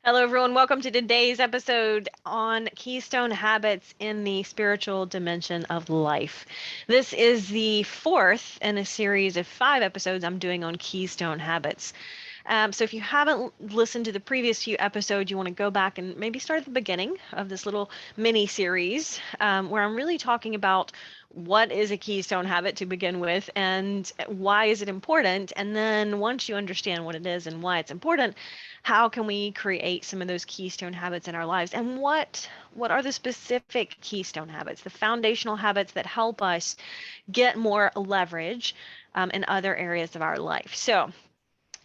Hello, everyone. Welcome to today's episode on Keystone Habits in the Spiritual Dimension of Life. This is the fourth in a series of 5 episodes I'm doing on Keystone Habits. So if you haven't listened to the previous few episodes, you want to go back and maybe start at the beginning of this little mini series where I'm really talking about what is a keystone habit to begin with and why is it important. And then once you understand what it is and why it's important, how can we create some of those keystone habits in our lives? And what are the specific keystone habits, the foundational habits that help us get more leverage in other areas of our life? So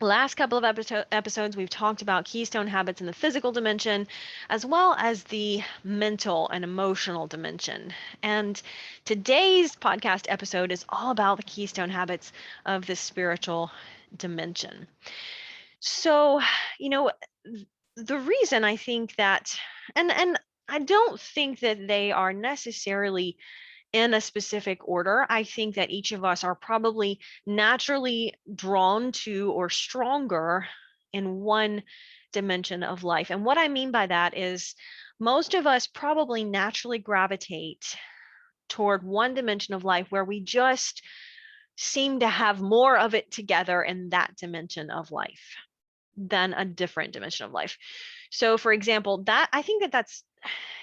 last couple of episodes, we've talked about keystone habits in the physical dimension, as well as the mental and emotional dimension. And today's podcast episode is all about the keystone habits of the spiritual dimension. So, you know, the reason I think that, and I don't think that they are necessarily in a specific order. I think that each of us are probably naturally drawn to or stronger in one dimension of life. And what I mean by that is most of us probably naturally gravitate toward one dimension of life where we just seem to have more of it together in that dimension of life than a different dimension of life. So for example, that I think that that's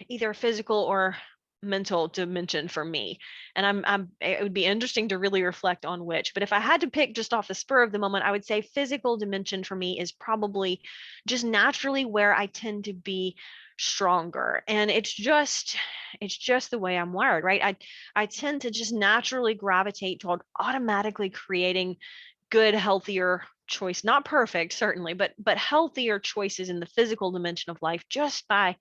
either physical or mental dimension for me. And it would be interesting to really reflect on which, but if I had to pick just off the spur of the moment, I would say physical dimension for me is probably just naturally where I tend to be stronger. And it's just the way I'm wired, right? I tend to just naturally gravitate toward automatically creating good, healthier choice, not perfect certainly, but healthier choices in the physical dimension of life just by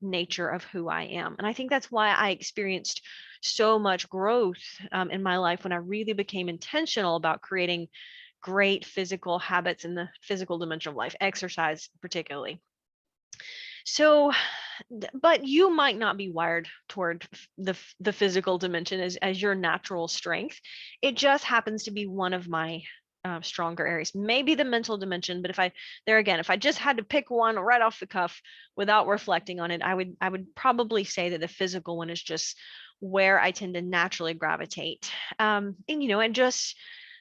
nature of who I am. And I think that's why I experienced so much growth in my life when I really became intentional about creating great physical habits in the physical dimension of life, exercise particularly. So, but you might not be wired toward the physical dimension as your natural strength. It just happens to be one of my stronger areas. Maybe the mental dimension, but if I just had to pick one right off the cuff without reflecting on it, I would probably say that the physical one is just where I tend to naturally gravitate. And just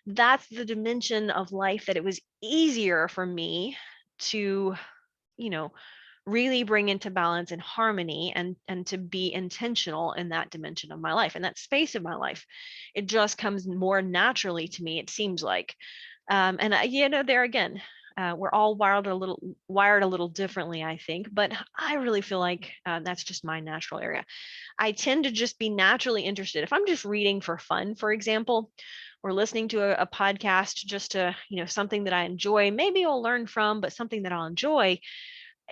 that's the dimension of life that it was easier for me to, you know, really bring into balance and harmony and to be intentional in that dimension of my life, in that space of my life. It just comes more naturally to me, it seems like. There again, we're all wired a little differently, I think, but I really feel like that's just my natural area. I tend to just be naturally interested. If I'm just reading for fun, for example, or listening to a podcast just to, something that I enjoy, maybe I'll learn from, but something that I'll enjoy,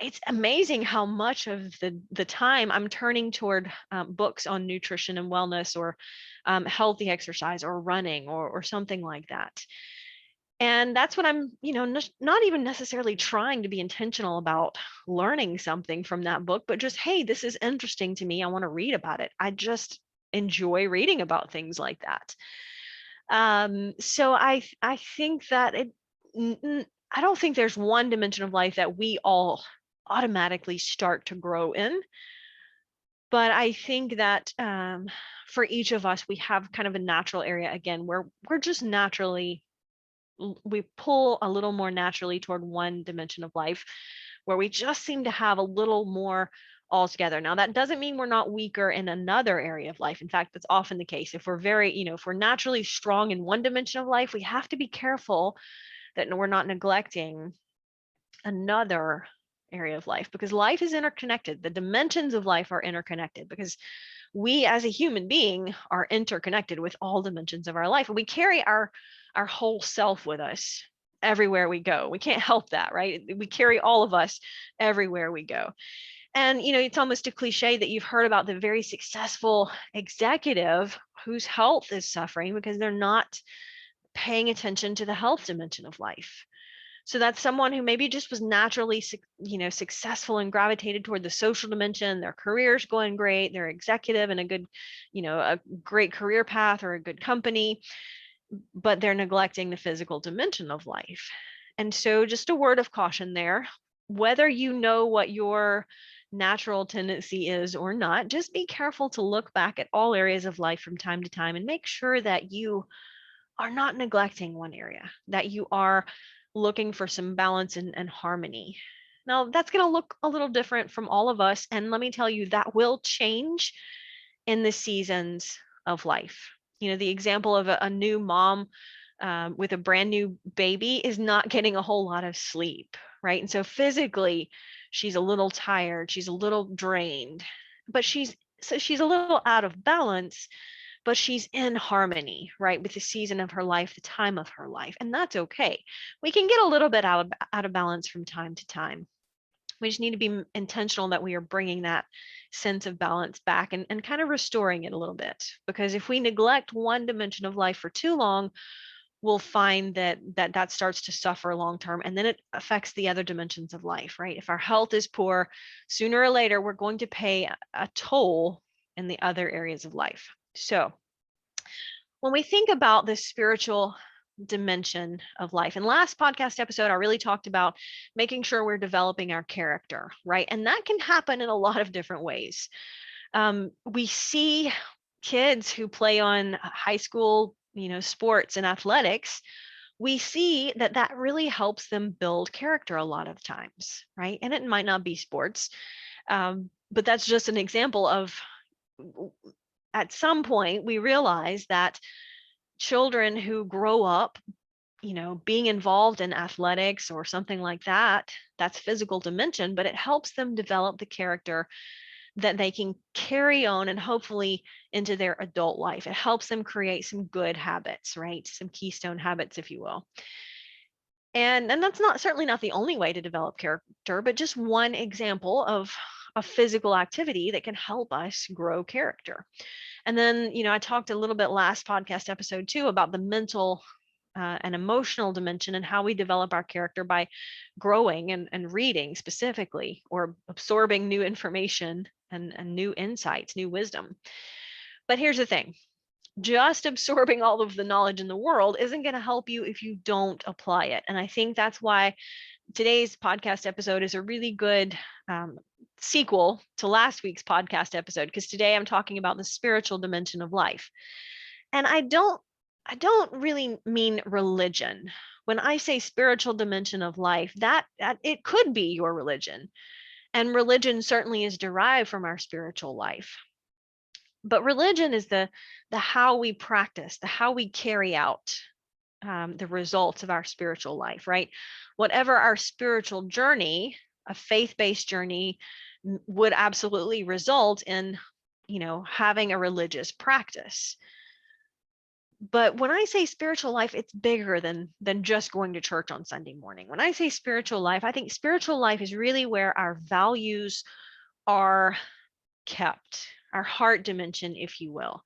it's amazing how much of the time I'm turning toward books on nutrition and wellness, or healthy exercise, or running, or something like that. And that's what I'm, not even necessarily trying to be intentional about learning something from that book, but just, hey, this is interesting to me. I want to read about it. I just enjoy reading about things like that. So I think that I don't think there's one dimension of life that we all automatically start to grow in. But I think that for each of us, we have kind of a natural area again where we're just naturally, we pull a little more naturally toward one dimension of life where we just seem to have a little more altogether. Now, that doesn't mean we're not weaker in another area of life. In fact, that's often the case. If we're naturally strong in one dimension of life, we have to be careful that we're not neglecting another area of life, because life is interconnected. The dimensions of life are interconnected because we as a human being are interconnected with all dimensions of our life, and we carry our whole self with us everywhere we go. We can't help that, right? We carry all of us everywhere we go. And it's almost a cliche that you've heard about the very successful executive whose health is suffering because they're not paying attention to the health dimension of life. So that's someone who maybe just was naturally, successful and gravitated toward the social dimension. Their career's going great. They're executive in a good, a great career path or a good company, but they're neglecting the physical dimension of life. And so just a word of caution there. whether you know what your natural tendency is or not, just be careful to look back at all areas of life from time to time and make sure that you are not neglecting one area, that you are looking for some balance and harmony. Now, that's going to look a little different from all of us. And let me tell you, that will change in the seasons of life. The example of a new mom with a brand new baby is not getting a whole lot of sleep, right? And so physically, she's a little tired, she's a little drained, but she's a little out of balance, but she's in harmony, right, with the season of her life, the time of her life, and that's okay. We can get a little bit out of balance from time to time. We just need to be intentional that we are bringing that sense of balance back and kind of restoring it a little bit. Because if we neglect one dimension of life for too long, we'll find that starts to suffer long term, and then it affects the other dimensions of life, right? If our health is poor, sooner or later we're going to pay a toll in the other areas of life. So when we think about this spiritual dimension of life, and last podcast episode I really talked about making sure we're developing our character, right? And that can happen in a lot of different ways. We see kids who play on high school sports and athletics. We see that really helps them build character a lot of times, right? And it might not be sports, but that's just an example of, at some point we realize that children who grow up being involved in athletics or something like that, that's physical dimension, but it helps them develop the character that they can carry on and hopefully into their adult life. It helps them create some good habits, right? Some keystone habits, if you will. And that's certainly not the only way to develop character, but just one example of a physical activity that can help us grow character. And then, I talked a little bit last podcast episode too about the mental and emotional dimension and how we develop our character by growing and reading specifically, or absorbing new information and new insights, new wisdom. But here's the thing. Just absorbing all of the knowledge in the world isn't going to help you if you don't apply it. And I think that's why today's podcast episode is a really good sequel to last week's podcast episode, because today I'm talking about the spiritual dimension of life. And I don't really mean religion. When I say spiritual dimension of life, that it could be your religion. And religion certainly is derived from our spiritual life. But religion is the how we practice, the how we carry out the results of our spiritual life, right? Whatever our spiritual journey, a faith-based journey, would absolutely result in, having a religious practice. But when I say spiritual life, it's bigger than just going to church on Sunday morning. When I say spiritual life, I think spiritual life is really where our values are kept, our heart dimension, if you will.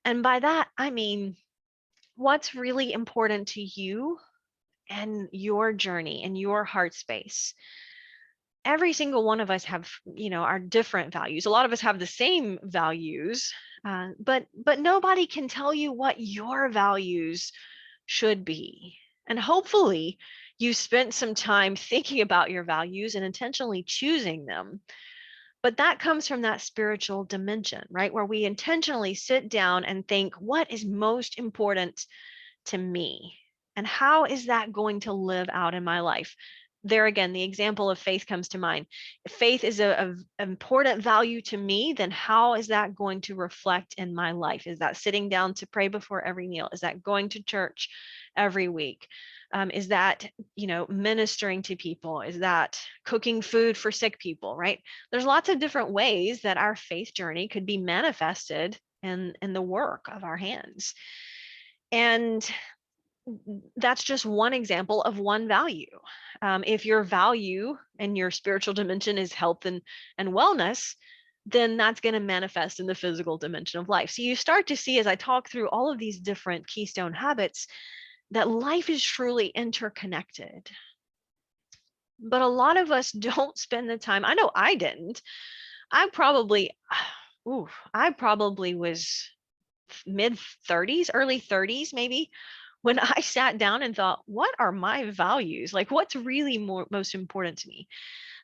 And by that, I mean, what's really important to you and your journey and your heart space. Every single one of us have, our different values. A lot of us have the same values, but nobody can tell you what your values should be. And hopefully you spent some time thinking about your values and intentionally choosing them. But that comes from that spiritual dimension, right? Where we intentionally sit down and think, what is most important to me? And how is that going to live out in my life? There again, the example of faith comes to mind. If faith is an important value to me, then how is that going to reflect in my life? Is that sitting down to pray before every meal? Is that going to church every week? Is that, ministering to people? Is that cooking food for sick people, right? There's lots of different ways that our faith journey could be manifested in the work of our hands. And that's just one example of one value. If your value and your spiritual dimension is health and wellness, then that's going to manifest in the physical dimension of life. So you start to see, as I talk through all of these different keystone habits, that life is truly interconnected. But a lot of us don't spend the time. I know I didn't. I probably was mid 30s, early 30s maybe, when I sat down and thought, what are my values? Like, what's really most important to me?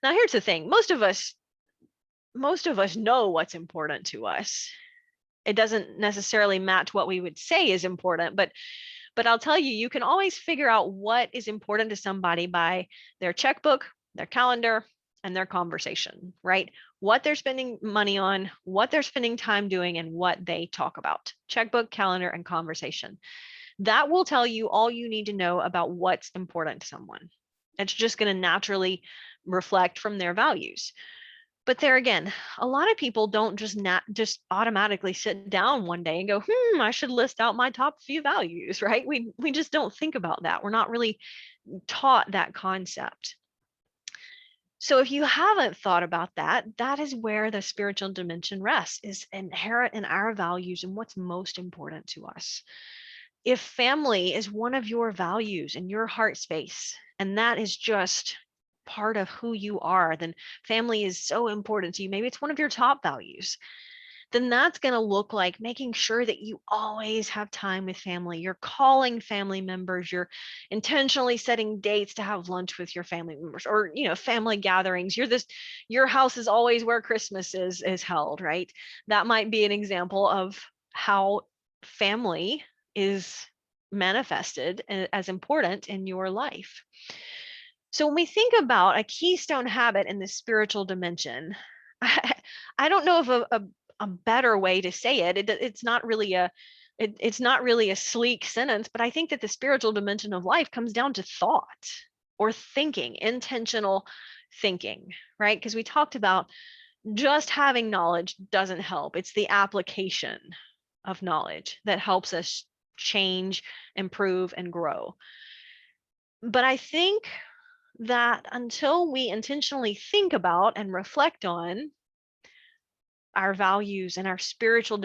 Now, here's the thing. Most of us know what's important to us. It doesn't necessarily match what we would say is important, but I'll tell you, you can always figure out what is important to somebody by their checkbook, their calendar, and their conversation, right? What they're spending money on, what they're spending time doing, and what they talk about. Checkbook, calendar, and conversation. That will tell you all you need to know about what's important to someone. It's just going to naturally reflect from their values. But there again, a lot of people don't just automatically sit down one day and go, I should list out my top few values, right? We just don't think about that. We're not really taught that concept. So if you haven't thought about that, that is where the spiritual dimension rests, is inherent in our values and what's most important to us. If family is one of your values in your heart space, and that is just part of who you are, then family is so important to you. Maybe it's one of your top values. Then that's going to look like making sure that you always have time with family. You're calling family members, you're intentionally setting dates to have lunch with your family members, or family gatherings. Your house is always where Christmas is held, right? That might be an example of how family is manifested as important in your life. So when we think about a keystone habit in the spiritual dimension, I don't know of a better way to say it. It's not really it's not really a sleek sentence, but I think that the spiritual dimension of life comes down to thought or thinking, intentional thinking, right? Because we talked about just having knowledge doesn't help. It's the application of knowledge that helps us change, improve, and grow. But I think that until we intentionally think about and reflect on our values and our spiritual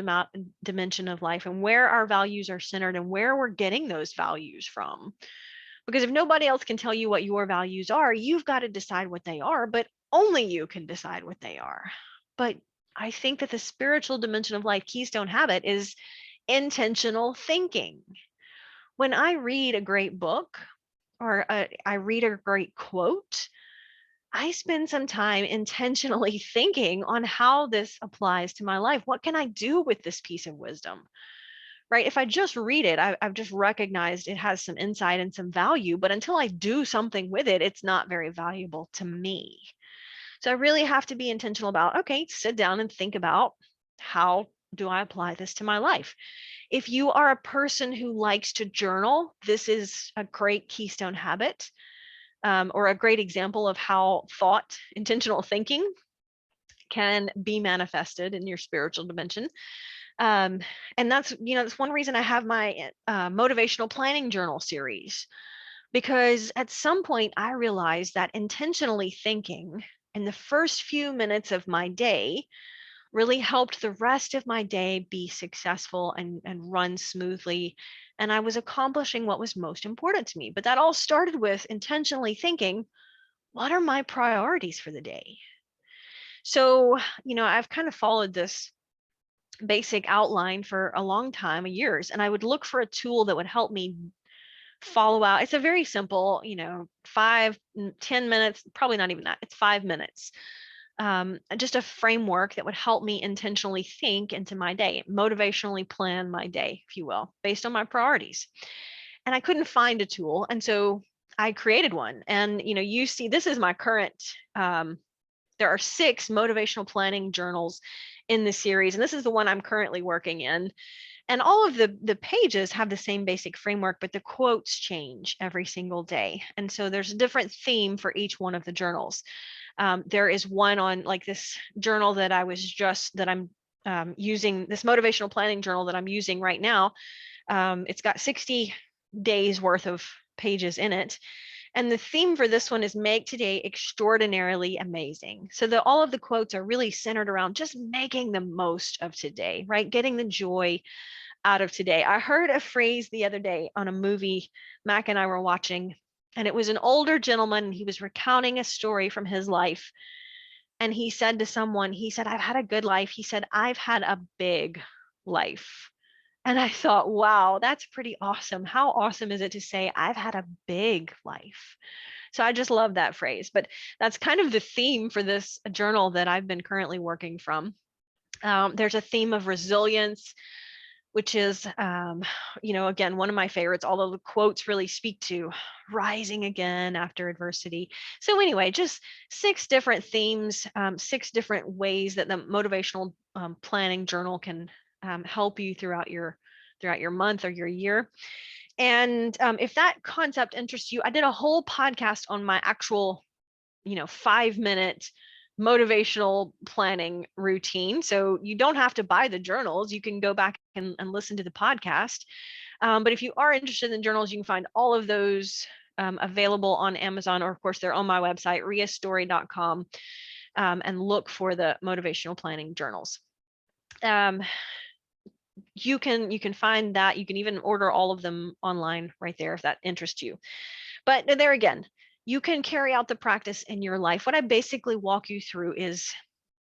dimension of life, and where our values are centered and where we're getting those values from, because if nobody else can tell you what your values are, you've got to decide what they are, but only you can decide what they are. But I think that the spiritual dimension of life keystone habit is intentional thinking. When I read a great book, or I read a great quote, I spend some time intentionally thinking on how this applies to my life. What can I do with this piece of wisdom? Right? If I just read it, I've just recognized it has some insight and some value, but until I do something with it, it's not very valuable to me. So I really have to be intentional about, okay, sit down and think about, how do I apply this to my life? If you are a person who likes to journal, this is a great keystone habit, or a great example of how intentional thinking can be manifested in your spiritual dimension. And that's one reason I have my motivational planning journal series, because at some point I realized that intentionally thinking in the first few minutes of my day really helped the rest of my day be successful and run smoothly. And I was accomplishing what was most important to me. But that all started with intentionally thinking, what are my priorities for the day? So, I've kind of followed this basic outline for a long time, years, and I would look for a tool that would help me follow out. It's a very simple, 5-10 minutes, probably not even that. It's 5 minutes. Just a framework that would help me intentionally think into my day, motivationally plan my day, if you will, based on my priorities. And I couldn't find a tool. And so I created one. And, you see, this is my current, there are 6 motivational planning journals in the series. And this is the one I'm currently working in. And all of the pages have the same basic framework, but the quotes change every single day. And so there's a different theme for each one of the journals. There is one on, like, this journal that I'm using, this motivational planning journal that I'm using right now. It's got 60 days worth of pages in it. And the theme for this one is make today extraordinarily amazing. So all of the quotes are really centered around just making the most of today, right? Getting the joy out of today. I heard a phrase the other day on a movie Mac and I were watching, and it was an older gentleman. He was recounting a story from his life. And he said to someone, he said, I've had a good life. He said, I've had a big life. And I thought, wow, that's pretty awesome. How awesome is it to say, I've had a big life? So I just love that phrase. But that's kind of the theme for this journal that I've been currently working from. There's a theme of resilience, which is, again, one of my favorites, although the quotes really speak to rising again after adversity. So anyway, just 6 different themes, 6 different ways that the motivational planning journal can help you throughout your month or your year. And if that concept interests you, I did a whole podcast on my actual 5-minute motivational planning routine. So you don't have to buy the journals. You can go back and listen to the podcast. But if you are interested in journals, you can find all of those available on Amazon, or of course, they're on my website, riastory.com, and look for the motivational planning journals. You can find that. You can even order all of them online right there if that interests you. But there again, you can carry out the practice in your life. What I basically walk you through is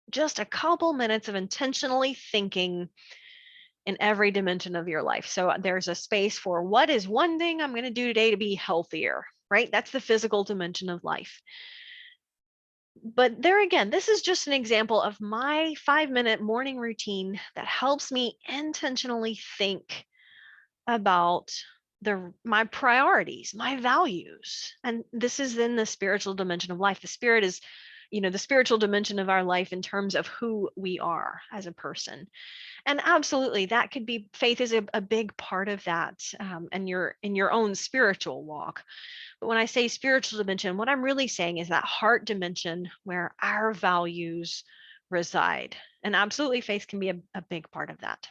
just a couple minutes of intentionally thinking in every dimension of your life. So there's a space for, what is one thing I'm going to do today to be healthier, right? That's the physical dimension of life. But there again, this is just an example of my 5-minute morning routine that helps me intentionally think about my priorities, my values. And this is in the spiritual dimension of life. The spirit is, the spiritual dimension of our life in terms of who we are as a person. And absolutely, that could be, faith is a big part of that, and you're in your own spiritual walk. But when I say spiritual dimension, what I'm really saying is that heart dimension where our values reside. And absolutely, faith can be a big part of that.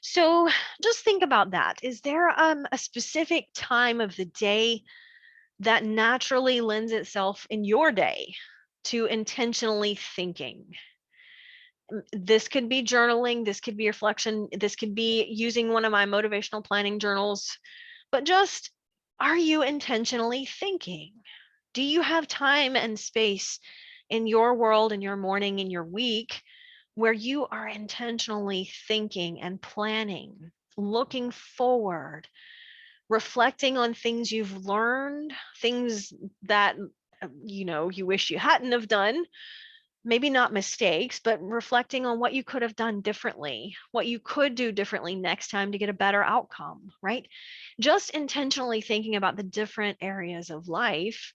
So just think about that. Is there a specific time of the day that naturally lends itself in your day to intentionally thinking? This could be journaling, this could be reflection, this could be using one of my motivational planning journals, but just, are you intentionally thinking? Do you have time and space in your world, in your morning, in your week, where you are intentionally thinking and planning, looking forward, reflecting on things you've learned, things that you wish you hadn't have done, maybe not mistakes, but reflecting on what you could have done differently, what you could do differently next time to get a better outcome, right? Just intentionally thinking about the different areas of life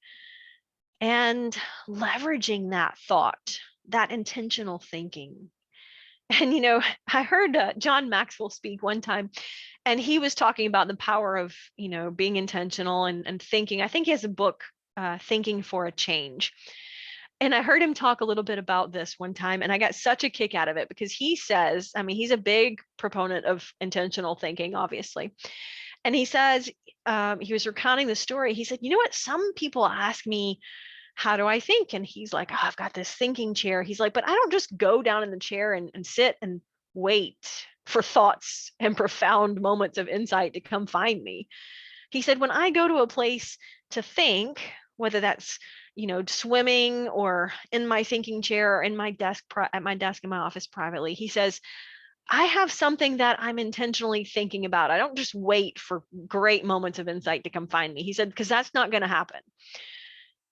and leveraging that thought, that intentional thinking. And, I heard John Maxwell speak one time, and he was talking about the power of, being intentional and thinking. I think he has a book, Thinking for a Change. And I heard him talk a little bit about this one time, and I got such a kick out of it because he says, I mean, he's a big proponent of intentional thinking, obviously. And he says, he was recounting the story. He said, you know what? Some people ask me, how do I think? And he's like, oh, I've got this thinking chair. He's like, but I don't just go down in the chair and sit and wait for thoughts and profound moments of insight to come find me. He said, when I go to a place to think, whether that's, swimming or in my thinking chair or in my desk, at my desk in my office privately, he says, I have something that I'm intentionally thinking about. I don't just wait for great moments of insight to come find me. He said, because that's not going to happen.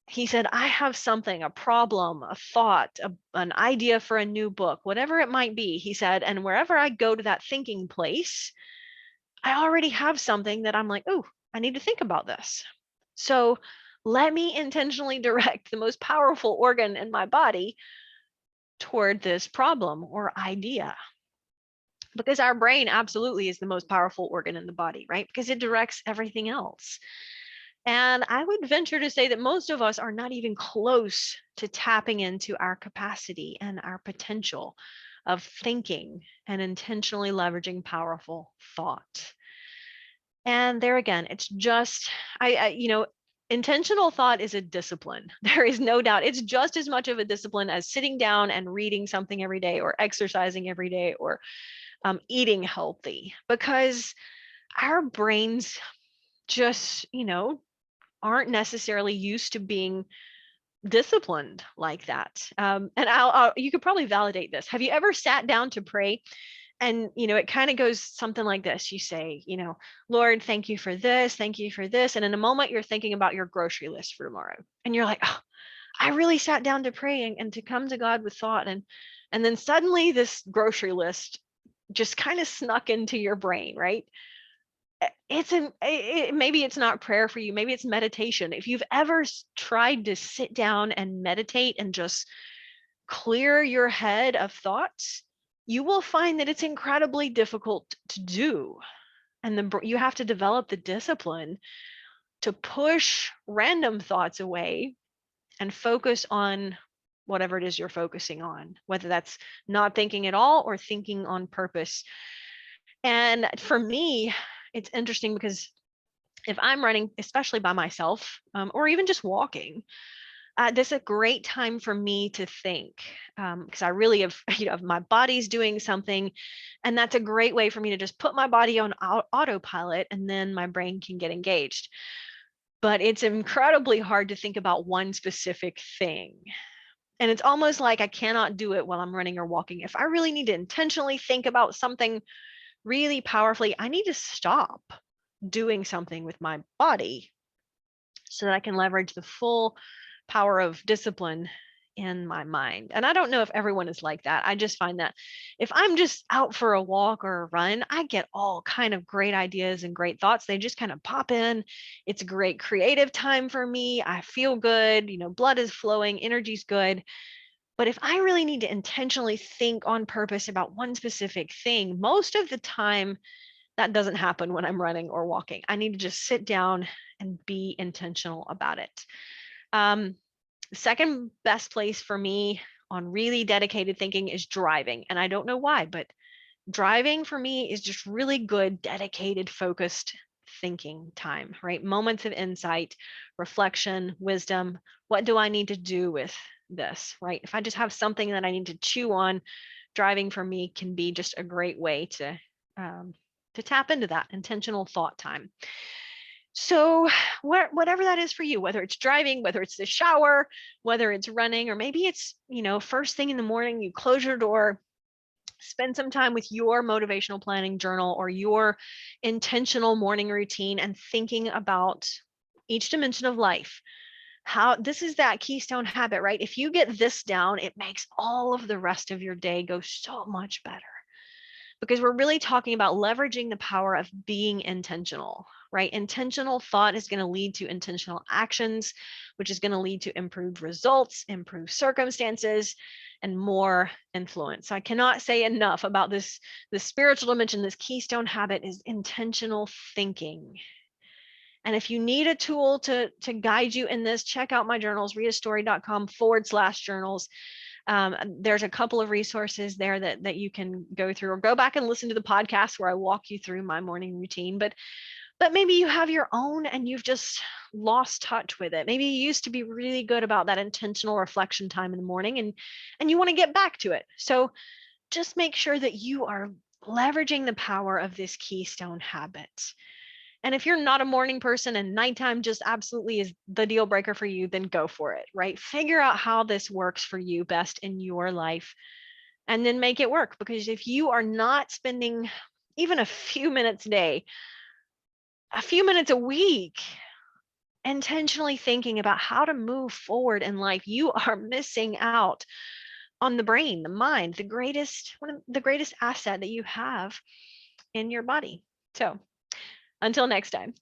He said, I have something, a problem, a thought, an idea for a new book, whatever it might be. He said, and wherever I go to that thinking place, I already have something that I'm like, oh, I need to think about this. So let me intentionally direct the most powerful organ in my body toward this problem or idea. Because our brain absolutely is the most powerful organ in the body, right? Because it directs everything else. And I would venture to say that most of us are not even close to tapping into our capacity and our potential of thinking and intentionally leveraging powerful thought. And there again, it's just, intentional thought is a discipline. There is no doubt. It's just as much of a discipline as sitting down and reading something every day or exercising every day or eating healthy, because our brains just, aren't necessarily used to being disciplined like that. And you could probably validate this. Have you ever sat down to pray And, it kind of goes something like this. You say, Lord, thank you for this. Thank you for this. And in a moment, you're thinking about your grocery list for tomorrow. And you're like, oh, I really sat down to pray and to come to God with thought. And then suddenly this grocery list just kind of snuck into your brain, right? Maybe it's not prayer for you. Maybe it's meditation. If you've ever tried to sit down and meditate and just clear your head of thoughts, you will find that it's incredibly difficult to do. And you have to develop the discipline to push random thoughts away and focus on whatever it is you're focusing on, whether that's not thinking at all or thinking on purpose. And for me, it's interesting because if I'm running, especially by myself, or even just walking, this is a great time for me to think, because I really have, my body's doing something, and that's a great way for me to just put my body on autopilot, and then my brain can get engaged. But it's incredibly hard to think about one specific thing. And it's almost like I cannot do it while I'm running or walking. If I really need to intentionally think about something really powerfully, I need to stop doing something with my body so that I can leverage the full power of discipline in my mind. And I don't know if everyone is like that. I just find that if I'm just out for a walk or a run, I get all kind of great ideas and great thoughts. They just kind of pop in. It's a great creative time for me. I feel good, blood is flowing, energy's good. But if I really need to intentionally think on purpose about one specific thing, most of the time that doesn't happen when I'm running or walking. I need to just sit down and be intentional about it. Second best place for me on really dedicated thinking is driving. And I don't know why, but driving for me is just really good, dedicated, focused thinking time, right? Moments of insight, reflection, wisdom. What do I need to do with this, right? If I just have something that I need to chew on, driving for me can be just a great way to tap into that intentional thought time. So whatever that is for you, whether it's driving, whether it's the shower, whether it's running, or maybe it's, first thing in the morning, you close your door, spend some time with your motivational planning journal or your intentional morning routine and thinking about each dimension of life. How this is that keystone habit, right? If you get this down, it makes all of the rest of your day go so much better. Because we're really talking about leveraging the power of being intentional, right? Intentional thought is going to lead to intentional actions, which is going to lead to improved results, improved circumstances, and more influence. So I cannot say enough about this spiritual dimension. This keystone habit is intentional thinking. And if you need a tool to guide you in this, check out my journals, riastory.com/journals. There's a couple of resources there that you can go through, or go back and listen to the podcast where I walk you through my morning routine. But maybe you have your own and you've just lost touch with it. Maybe you used to be really good about that intentional reflection time in the morning, and you want to get back to it. So just make sure that you are leveraging the power of this keystone habit. And if you're not a morning person and nighttime just absolutely is the deal breaker for you, then go for it, right? Figure out how this works for you best in your life and then make it work. Because if you are not spending even a few minutes a day, a few minutes a week, intentionally thinking about how to move forward in life, you are missing out on the brain, the mind, one of the greatest asset that you have in your body. So until next time.